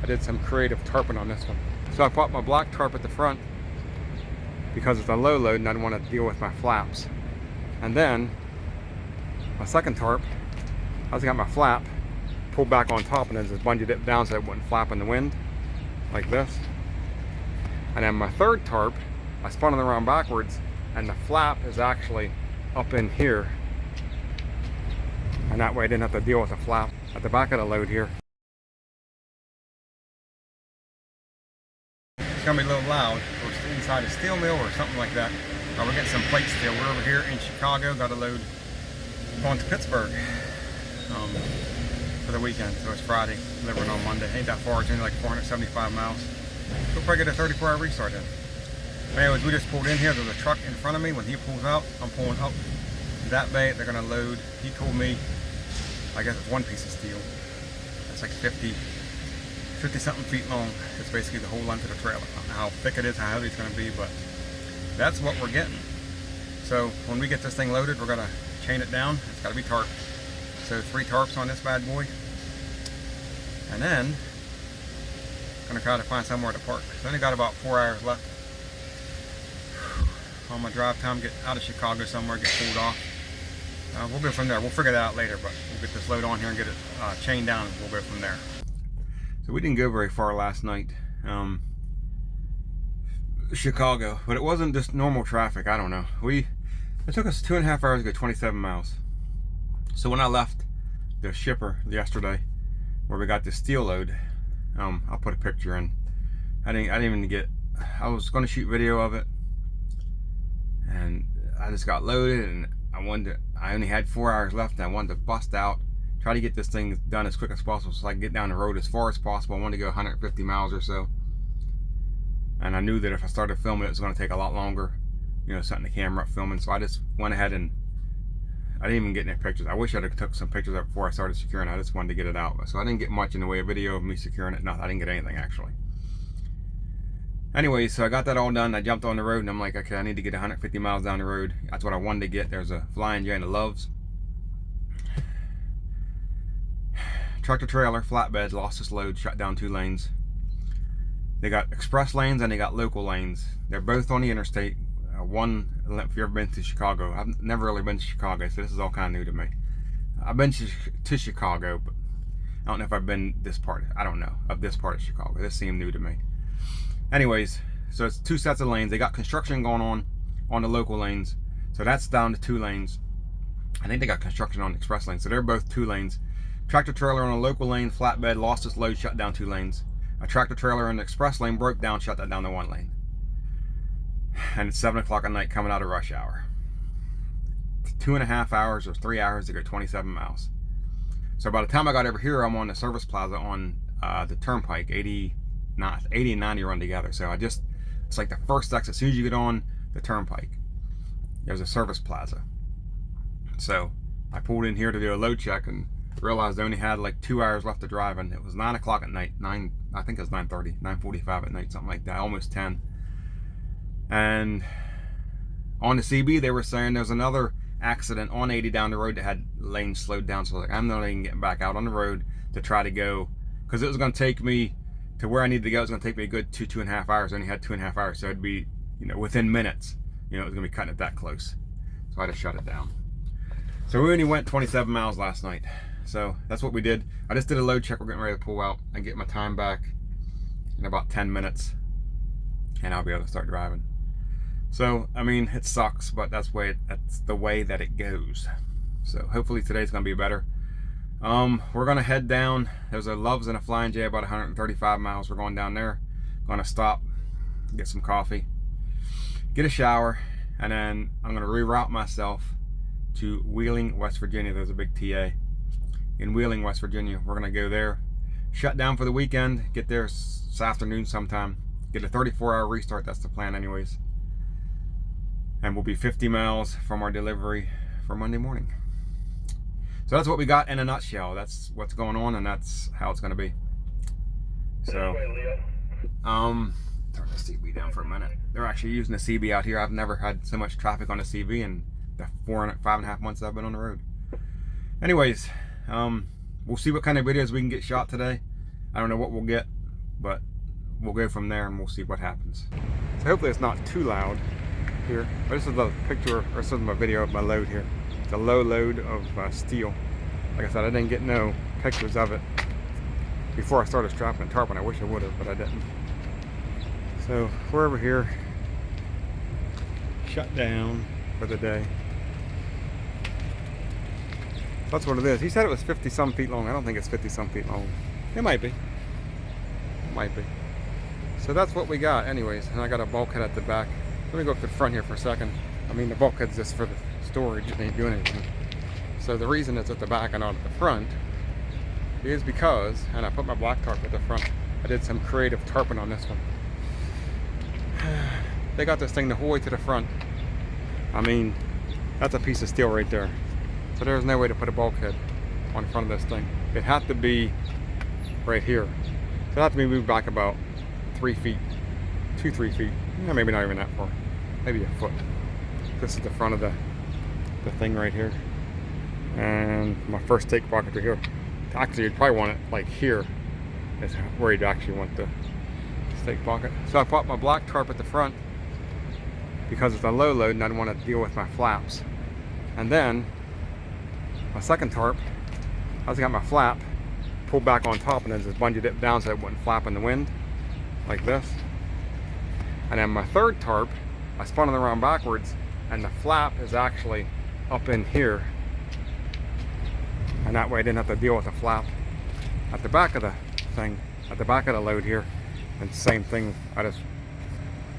I did some creative tarping on this one. So I bought my black tarp at the front because it's a low load and I don't want to deal with my flaps. And then my second tarp, I just got my flap pulled back on top and then just bungeed it down so it wouldn't flap in the wind, like this. And then my third tarp, I spun it around backwards and the flap is actually up in here. And that way I didn't have to deal with the flap at the back of the load here. It's gonna be a little loud. We're inside a steel mill or something like that. We're getting some plate steel. We're over here in Chicago, got a load going to Pittsburgh for the weekend. So it's Friday, delivering on Monday. Ain't that far, it's only like 475 miles. We'll probably get a 34-hour restart in. But anyways, we just pulled in here. There's a truck in front of me. When he pulls out, I'm pulling up that bay. They're gonna load, he told me, I guess it's one piece of steel. It's like 50 something feet long. It's basically the whole length of the trailer. I don't know how thick it is, how heavy it's gonna be, but that's what we're getting. So when we get this thing loaded, we're gonna chain it down. It's gotta be tarped. So 3 tarps on this bad boy. And then, gonna try to find somewhere to park. So only got about 4 hours left on my drive time, get out of Chicago somewhere, get pulled off. We'll go from there. We'll figure that out later, but we'll get this load on here and get it chained down and we'll go from there. So we didn't go very far last night, Chicago, but it wasn't just normal traffic. I don't know. It took us 2.5 hours to go 27 miles. So when I left the shipper yesterday, where we got the steel load, I'll put a picture in. I didn't even get. I was going to shoot video of it, and I just got loaded, and I only had 4 hours left, and I wanted to bust out, try to get this thing done as quick as possible so I can get down the road as far as possible. I wanted to go 150 miles or so. And I knew that if I started filming it was going to take a lot longer, setting the camera up filming. So I just went ahead and I didn't even get any pictures. I wish I'd have took some pictures up before I started securing it. I just wanted to get it out. So I didn't get much in the way of video of me securing it. Nothing. I didn't get anything actually. Anyway, so I got that all done. I jumped on the road and I'm like, okay, I need to get 150 miles down the road. That's what I wanted to get. There's a Flying J and a Loves. Tractor trailer, flatbed, lost its load, shut down 2 lanes. They got express lanes and they got local lanes. They're both on the interstate. One, if you've ever been to Chicago, I've never really been to Chicago, so this is all kind of new to me. I've been to Chicago, but I don't know if I've been this part. I don't know of this part of Chicago. This seemed new to me. Anyways, so it's 2 sets of lanes. They got construction going on the local lanes, so that's down to 2 lanes. I think they got construction on the express lanes, so they're both 2 lanes. Tractor trailer on a local lane, flatbed, lost its load, shut down 2 lanes. A tractor trailer in the express lane broke down, shut that down to 1 lane. And it's 7 o'clock at night coming out of rush hour. 2.5 hours or 3 hours to go 27 miles. So by the time I got over here, I'm on the service plaza on the turnpike. 80 and 90 run together. So it's like the first exit. As soon as you get on the turnpike, there's a service plaza. So I pulled in here to do a load check and realized I only had like 2 hours left to drive, and it was 9 o'clock at night. I think it was 9:30, 9:45 at night, something like that, almost 10. And on the CB, they were saying there's another accident on 80 down the road that had lanes slowed down. So like, I'm not even getting back out on the road to try to go, because it was going to take me to where I needed to go. It was going to take me a good 2.5 hours. I only had 2.5 hours, so it'd be, within minutes. It was going to be cutting it that close. So I had to shut it down. So we only went 27 miles last night. So that's what we did. I just did a load check. We're getting ready to pull out and get my time back in about 10 minutes, and I'll be able to start driving. So I mean, it sucks, but that's the way that it goes. So hopefully today's gonna be better. We're gonna head down. There's a Loves and a Flying J about 135 miles. We're going down there. Gonna stop, get some coffee, get a shower, and then I'm gonna reroute myself to Wheeling, West Virginia. There's a big TA in Wheeling, West Virginia. We're gonna go there, shut down for the weekend, get there this afternoon sometime, get a 34-hour restart. That's the plan anyways. And we'll be 50 miles from our delivery for Monday morning. So that's what we got in a nutshell. That's what's going on, and that's how it's gonna be. So turn the CB down for a minute. They're actually using the CB out here. I've never had so much traffic on the CB in the 5.5 months I've been on the road. Anyways, we'll see what kind of videos we can get shot today. I don't know what we'll get, but we'll go from there and we'll see what happens. So hopefully it's not too loud here. But this is the picture, or this is my video of my load here. It's a low load of steel. Like I said, I didn't get no pictures of it before I started strapping the tarpon. I wish I would have, but I didn't. So we're over here, shut down for the day. That's what it is. He said it was 50 some feet long. I don't think it's 50 some feet long. It might be. It might be. So that's what we got anyways. And I got a bulkhead at the back. Let me go up to the front here for a second. I mean, the bulkhead's just for the storage. It ain't doing anything. So the reason it's at the back and not at the front is because, and I put my black tarp at the front. I did some creative tarping on this one. They got this thing the whole way to the front. I mean, that's a piece of steel right there. So there's no way to put a bulkhead on the front of this thing. It had to be right here. So it had to be moved back about 3 feet, 3 feet. Yeah, maybe not even that far, maybe a foot. This is the front of the thing right here. And my first stake pocket right here. Actually, you'd probably want it like here is where you'd actually want the stake pocket. So I put my black tarp at the front because it's a low load and I didn't want to deal with my flaps. And then my second tarp, I just got my flap pulled back on top and then just bungeed it down so it wouldn't flap in the wind, like this. And then my third tarp, I spun it around backwards and the flap is actually up in here. And that way I didn't have to deal with the flap at the back of the thing, at the back of the load here. And same thing, I just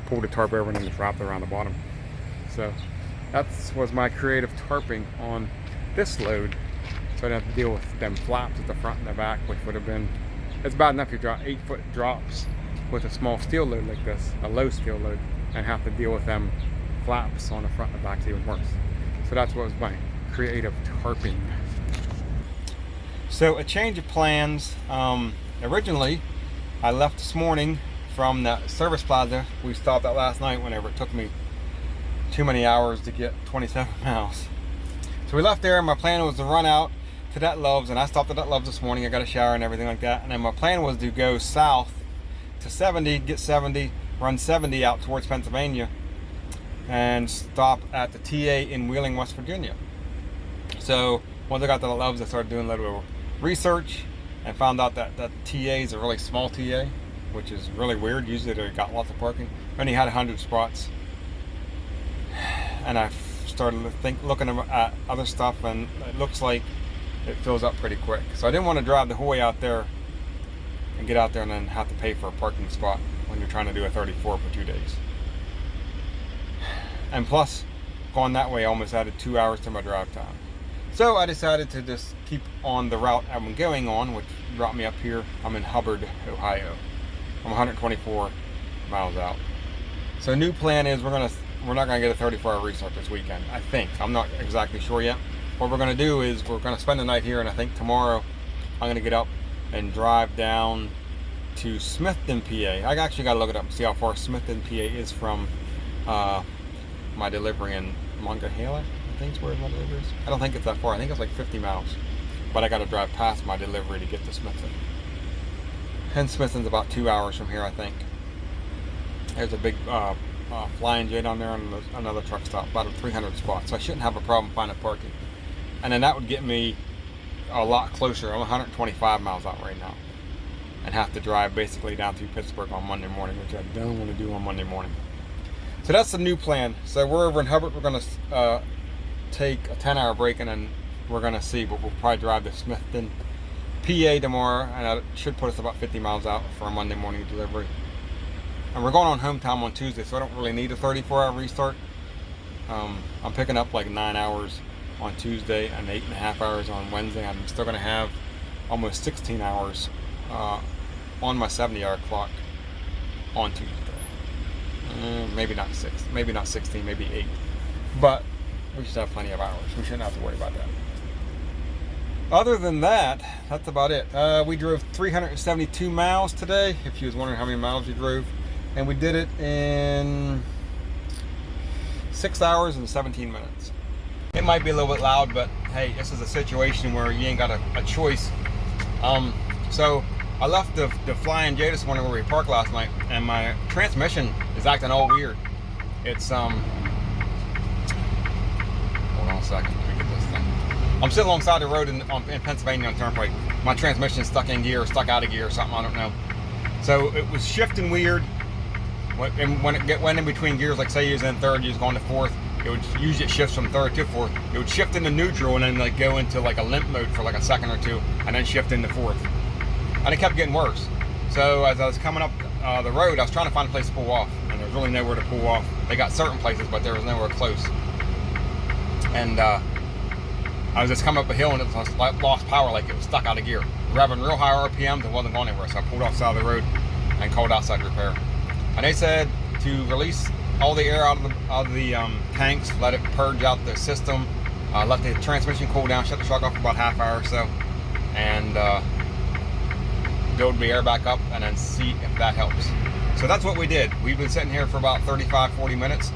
pulled the tarp over and then just wrapped it around the bottom. So that was my creative tarping on this load, so I didn't have to deal with them flaps at the front and the back, which would have been, it's bad enough you drop 8-foot drops with a small steel load like this, a low steel load, and have to deal with them flaps on the front and the back. It's even worse. So that's what was my creative tarping. So a change of plans. Originally I left this morning from the service plaza we stopped at last night whenever it took me too many hours to get 27 miles. So we left there and my plan was to run out to that Love's, and I stopped at that Love's this morning. I got a shower and everything like that. And then my plan was to go south to 70, get 70, run 70 out towards Pennsylvania and stop at the TA in Wheeling, West Virginia. So once I got to the Love's, I started doing a little research and found out that that TA is a really small TA, which is really weird. Usually they got lots of parking. Only had 100 spots. And I started looking at other stuff, and it looks like it fills up pretty quick. So I didn't want to drive the whole way out there and get out there and then have to pay for a parking spot when you're trying to do a 34 for 2 days. And plus, going that way almost added 2 hours to my drive time. So I decided to just keep on the route I'm going on, which brought me up here. I'm in Hubbard, Ohio. I'm 124 miles out. So new plan is we're not gonna get a 34-hour restart this weekend, I think. I'm not exactly sure yet. What we're gonna do is we're gonna spend the night here, and I think tomorrow I'm gonna get up and drive down to Smithton, PA. I actually gotta look it up and see how far Smithton, PA is from my delivery in Monongahela, I think is where my delivery is. I don't think it's that far. I think it's like 50 miles. But I gotta drive past my delivery to get to Smithton. And Smithton's about 2 hours from here, I think. There's a big Flying J down there and another truck stop, about a 300 spot. So I shouldn't have a problem finding parking. And then that would get me a lot closer. I'm 125 miles out right now. And have to drive basically down through Pittsburgh on Monday morning, which I don't want to do on Monday morning. So that's the new plan. So we're over in Hubbard. We're going to take a 10-hour break, and then we're going to see. But we'll probably drive to Smithton, PA tomorrow, and that should put us about 50 miles out for a Monday morning delivery. And we're going on home time on Tuesday, so I don't really need a 34-hour restart. I'm picking up like 9 hours on Tuesday and 8.5 hours on Wednesday. I'm still going to have almost 16 hours on my 70-hour clock on Tuesday. Maybe not 16, maybe 8. But we should have plenty of hours. We shouldn't have to worry about that. Other than that, that's about it. We drove 372 miles today, if you was wondering how many miles we drove. And we did it in 6 hours and 17 minutes. It might be a little bit loud, but hey, this is a situation where you ain't got a choice. So I left the Flying J this morning where we parked last night, and my transmission is acting all weird. It's hold on a second, let me get this thing. I'm sitting alongside the road in Pennsylvania on Turnpike. My transmission is stuck in gear, or stuck out of gear, or something, I don't know. So it was shifting weird. And when it went in between gears, like say you was in third, you was going to fourth, it would usually it shifts from third to fourth. It would shift into neutral and then like go into like a limp mode for like a second or two, and then shift into fourth. And it kept getting worse. So as I was coming up the road, I was trying to find a place to pull off, and there was really nowhere to pull off. They got certain places, but there was nowhere close. And I was just coming up a hill, and it lost power, like it was stuck out of gear. Revving real high RPMs and wasn't going anywhere, so I pulled off the side of the road and called outside repair. And they said to release all the air out of the tanks, let it purge out the system, let the transmission cool down, shut the truck off for about half hour or so, and build the air back up, and then see if that helps. So that's what we did. We've been sitting here for about 35-40 minutes.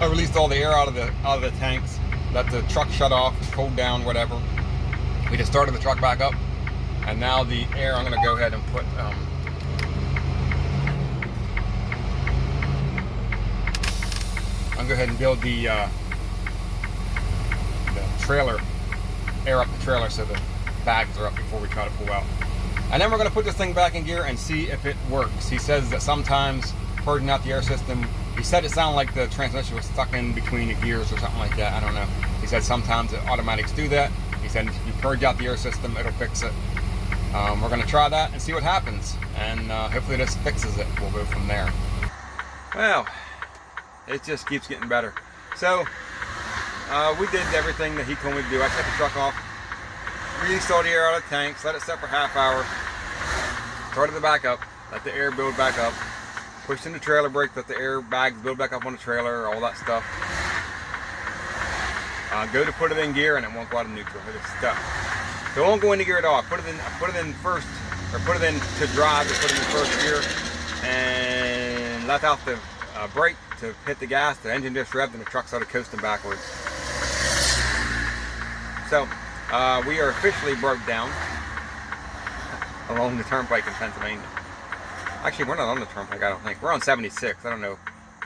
I released all the air out of the tanks, let the truck shut off, cooled down, whatever. We just started the truck back up, and now the air, I'm going to go ahead and put I'm going to go ahead and build the trailer, air up the trailer so the bags are up before we try to pull out. And then we're going to put this thing back in gear and see if it works. He says that sometimes purging out the air system, he said it sounded like the transmission was stuck in between the gears or something like that. I don't know. He said sometimes the automatics do that. He said if you purge out the air system, it'll fix it. We're going to try that and see what happens. And hopefully this fixes it. We'll go from there. Well, it just keeps getting better. So we did everything that he told me to do. I shut the truck off, released all the air out of the tanks, let it set for half hour, started the back up, let the air build back up, pushed in the trailer brake, let the air bags build back up on the trailer, all that stuff. Go to put it in gear and it won't go out of neutral. It is stuck. So it won't go into gear at all. I put it in first, or put it in to drive, to put it in first gear, and let out the brake to hit the gas. The engine just revved and the truck started coasting backwards. So we are officially broke down along the turnpike in Pennsylvania. Actually, we're not on the turnpike, I don't think. We're on 76. I don't know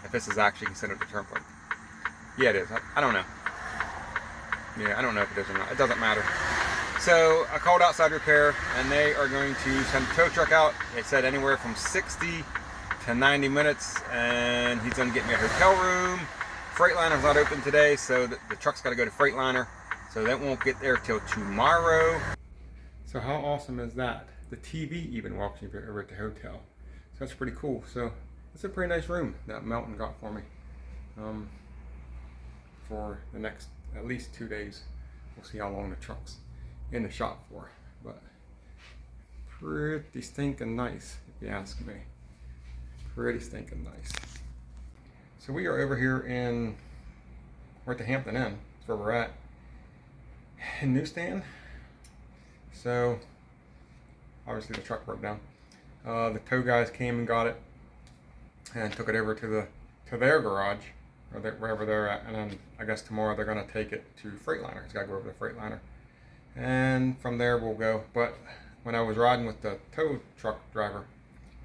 if this is actually considered the turnpike. Yeah, it is. I don't know. Yeah, I don't know if it is or not. It doesn't matter. So I called outside repair, and they are going to send a tow truck out. They said anywhere from 60 to 90 minutes, and he's going to get me a hotel room. Freightliner's not open today, so the truck's got to go to Freightliner. So that won't get there till tomorrow. So how awesome is that? The TV even walks you over at the hotel. So that's pretty cool. So it's a pretty nice room that Melton got for me for the next at least 2 days. We'll see how long the truck's in the shop for, but pretty stinking nice if you ask me. Pretty stinking nice. So we are over here we're at the Hampton Inn. That's where we're at. In Newstand. So obviously the truck broke down. The tow guys came and got it and took it over to their garage, or wherever they're at, and then I guess tomorrow they're going to take it to Freightliner. It's got to go over to Freightliner, and from there we'll go. But when I was riding with the tow truck driver,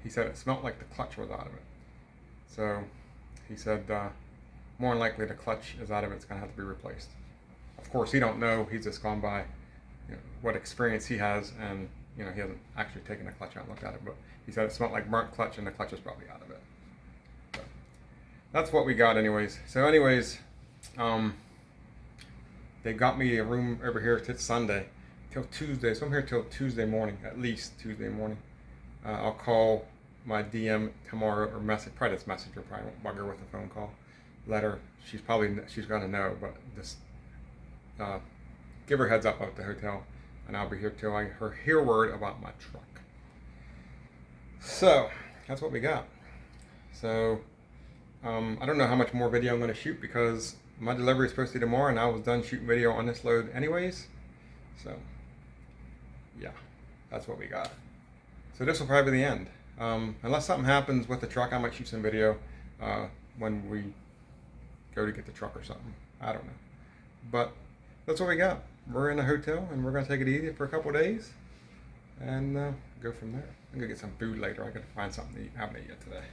he said it smelled like the clutch was out of it. So he said more than likely the clutch is out of it. It's going to have to be replaced. Of course, he don't know. He's just gone by what experience he has, and he hasn't actually taken the clutch out and looked at it. But he said it smelled like burnt clutch, and the clutch is probably out of it. So that's what we got, anyways. So, anyways, they got me a room over here till Sunday, till Tuesday. So I'm here till Tuesday morning, at least Tuesday morning. I'll call my DM tomorrow, or probably this messenger. Probably won't bug her with a phone call. Let her. She's gonna know, but just give her heads up at the hotel, and I'll be here till I hear word about my truck. So that's what we got. So I don't know how much more video I'm going to shoot, because my delivery is supposed to be tomorrow, and I was done shooting video on this load anyways. So yeah, that's what we got. So this will probably be the end. Unless something happens with the truck, I might shoot some video when we go to get the truck or something. I don't know. But that's what we got. We're in a hotel, and we're going to take it easy for a couple days. and go from there. I'm gonna get some food later. I gotta find something to eat. I haven't eaten yet today.